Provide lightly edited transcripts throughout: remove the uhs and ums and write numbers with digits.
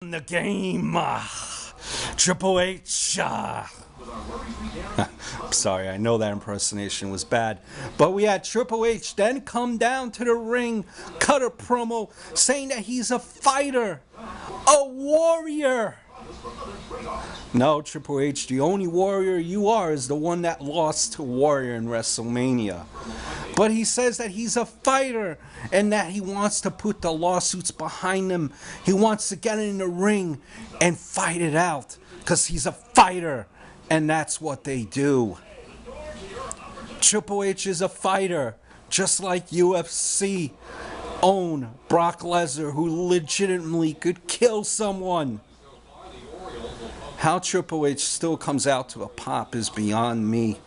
The game, Triple H. Sorry, I know that impersonation was bad. But we had Triple H then come down to the ring, cut a promo, saying that he's a fighter, a warrior. No, Triple H, the only warrior you are is the one that lost to Warrior in WrestleMania. But he says that he's a fighter and that he wants to put the lawsuits behind him. He wants to get in the ring and fight it out because he's a fighter, and that's what they do. Triple H is a fighter, just like UFC own Brock Lesnar, who legitimately could kill someone. How Triple H still comes out to a pop is beyond me.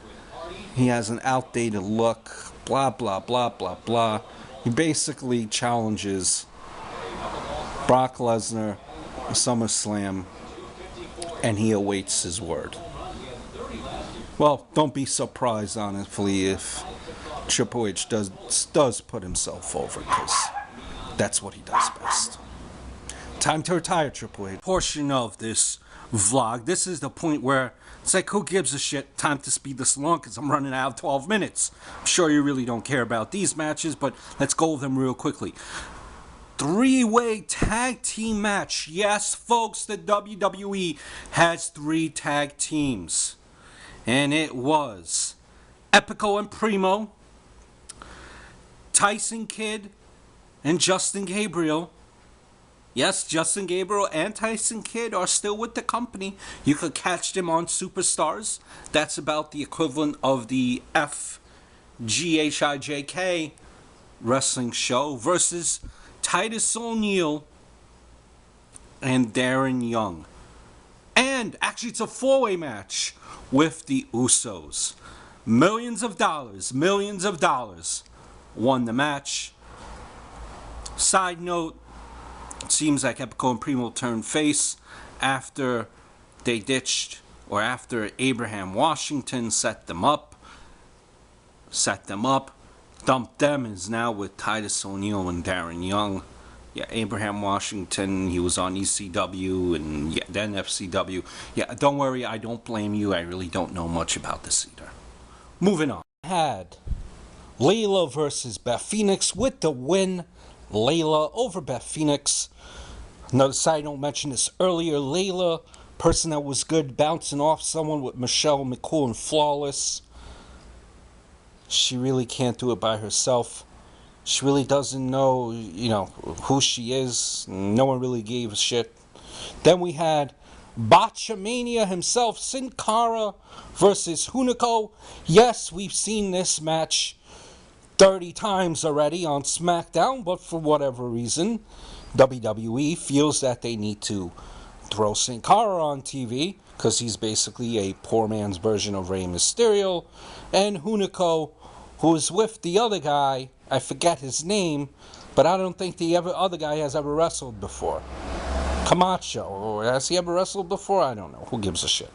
He has an outdated look, blah, blah, blah, blah, blah. He basically challenges Brock Lesnar at SummerSlam, and he awaits his word. Well, don't be surprised, honestly, if Triple H does put himself over, because that's what he does best. Time to retire, Triple H. Portion of this vlog, this is the point where it's like, who gives a shit? Time to speed this along because I'm running out of 12 minutes. I'm sure you really don't care about these matches, but let's go over them real quickly. Three-way tag team match. Yes, folks, the WWE has 3 tag teams. And it was Epico and Primo, Tyson Kidd, and Justin Gabriel. Yes, Justin Gabriel and Tyson Kidd are still with the company. You could catch them on Superstars. That's about the equivalent of the FGHIJK wrestling show versus Titus O'Neil and Darren Young. And actually, it's a 4-way match with the Usos. Millions of dollars won the match. Side note, it seems like Epico and Primo turned face after they ditched, or after Abraham Washington set them up, dumped them, is now with Titus O'Neil and Darren Young. Yeah, Abraham Washington, he was on ECW and then FCW. Yeah, don't worry, I don't blame you. I really don't know much about this either. Moving on. Had Layla versus Beth Phoenix with the win. Layla over Beth Phoenix. Another side note, mentioned this earlier. Layla, person that was good, bouncing off someone with Michelle McCool and Flawless. She really can't do it by herself. She really doesn't know, who she is. No one really gave a shit. Then we had Botchamania himself, Sin Cara versus Hunico. Yes, we've seen this match 30 times already on SmackDown, but for whatever reason, WWE feels that they need to throw Sin Cara on TV, because he's basically a poor man's version of Rey Mysterio. And Hunico, who is with the other guy, I forget his name, but I don't think the other guy has ever wrestled before. Camacho, has he ever wrestled before? I don't know. Who gives a shit?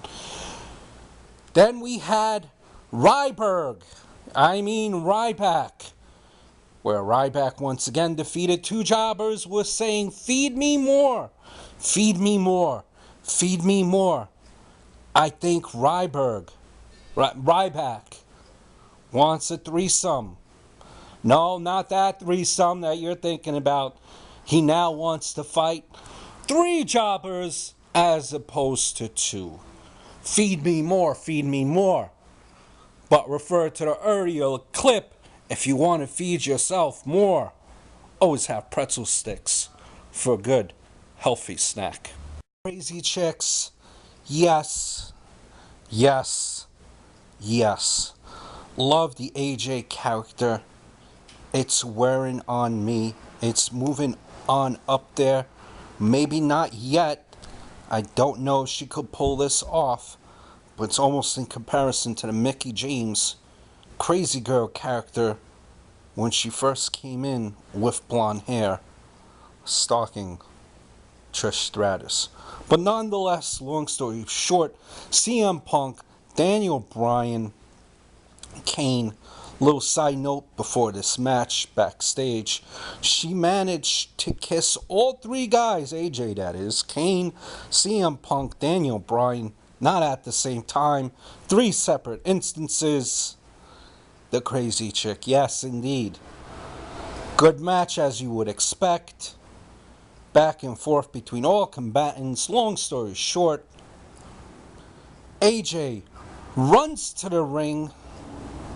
Then we had Ryback, where Ryback once again defeated 2 jobbers with saying, "Feed me more, feed me more, feed me more." I think Ryback wants a threesome. No, not that threesome that you're thinking about. He now wants to fight 3 jobbers as opposed to 2. Feed me more, feed me more. But refer to the earlier clip if you want to feed yourself more. Always have pretzel sticks for a good, healthy snack. Crazy chicks. Yes. Yes. Yes. Love the AJ character. It's wearing on me. It's moving on up there. Maybe not yet. I don't know if she could pull this off, but it's almost in comparison to the Mickie James Crazy Girl character when she first came in with blonde hair, stalking Trish Stratus. But nonetheless, long story short, CM Punk, Daniel Bryan, Kane Little side note before this match backstage, she managed to kiss all three guys, AJ that is, Kane, CM Punk, Daniel Bryan, not at the same time, three separate instances. The crazy chick, yes indeed. Good match as you would expect. Back and forth between all combatants. Long story short, AJ runs to the ring,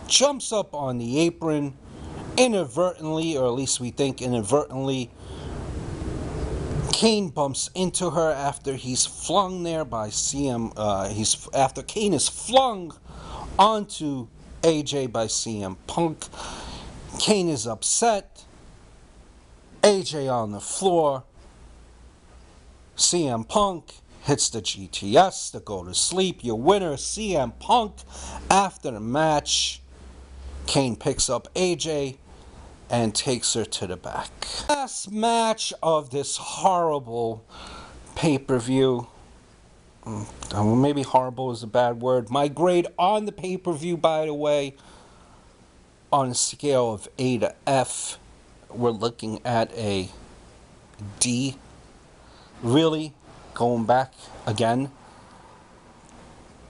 jumps up on the apron, inadvertently, or at least we think inadvertently, Kane bumps into her after he's flung there by after Kane is flung onto AJ by CM Punk. Kane is upset. AJ on the floor. CM Punk hits the GTS to go to sleep. Your winner, CM Punk. After the match, Kane picks up AJ and takes her to the back. Last match of this horrible pay-per-view. Maybe horrible is a bad word. My grade on the pay-per-view, by the way, on a scale of A to F, we're looking at a D. Really, going back again,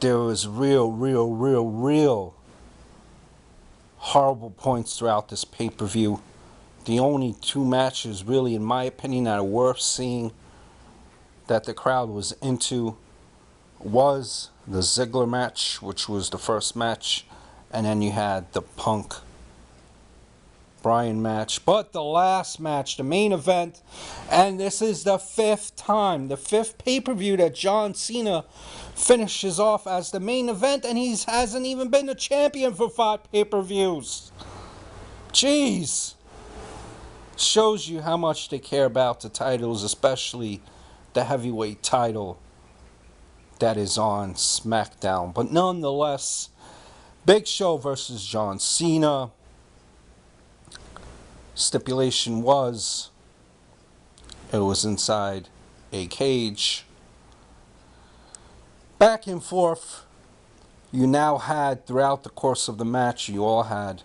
there was real horrible points throughout this pay-per-view. The only two matches really, in my opinion, that are worth seeing that the crowd was into was the Ziggler match, which was the first match, and then you had the Punk Bryan match. But the last match, the main event, and this is the fifth time, the fifth pay-per-view that John Cena finishes off as the main event, and he hasn't even been the champion for 5 pay-per-views. Jeez. Shows you how much they care about the titles, especially the heavyweight title that is on SmackDown. But nonetheless, Big Show versus John Cena. Stipulation was, it was inside a cage. Back and forth. You now had, throughout the course of the match, you all had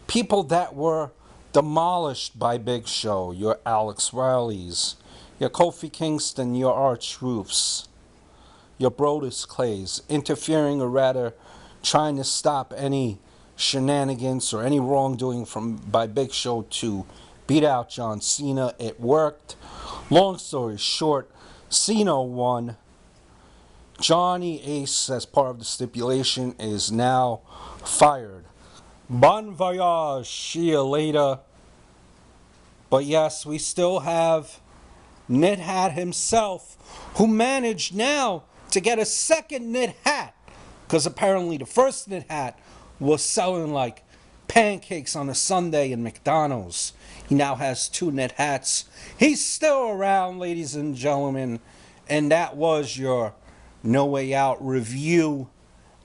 people that were demolished by Big Show. Your Alex Riley's, your Kofi Kingston, your R-Truths, your Brodus Clays, interfering, or rather trying to stop any shenanigans or any wrongdoing by Big Show to beat out John Cena. It worked. Long story short, Cena won. Johnny Ace, as part of the stipulation, is now fired. Bon voyage, see you later. But yes, we still have Knit Hat himself, who managed now to get a second knit hat, because apparently the first knit hat was selling like pancakes on a Sunday in McDonald's. He now has 2 knit hats. He's still around, ladies and gentlemen, and that was your No Way Out review.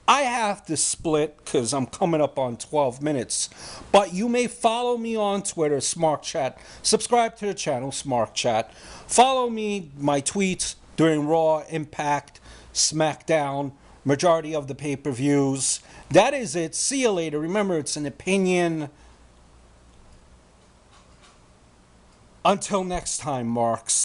I have to split because I'm coming up on 12 minutes. But you may follow me on Twitter, smarkchat. Subscribe to the channel, smarkchat. Follow me, my tweets during Raw, Impact, SmackDown, majority of the pay-per-views. That is it. See you later. Remember, it's an opinion. Until next time, Marks.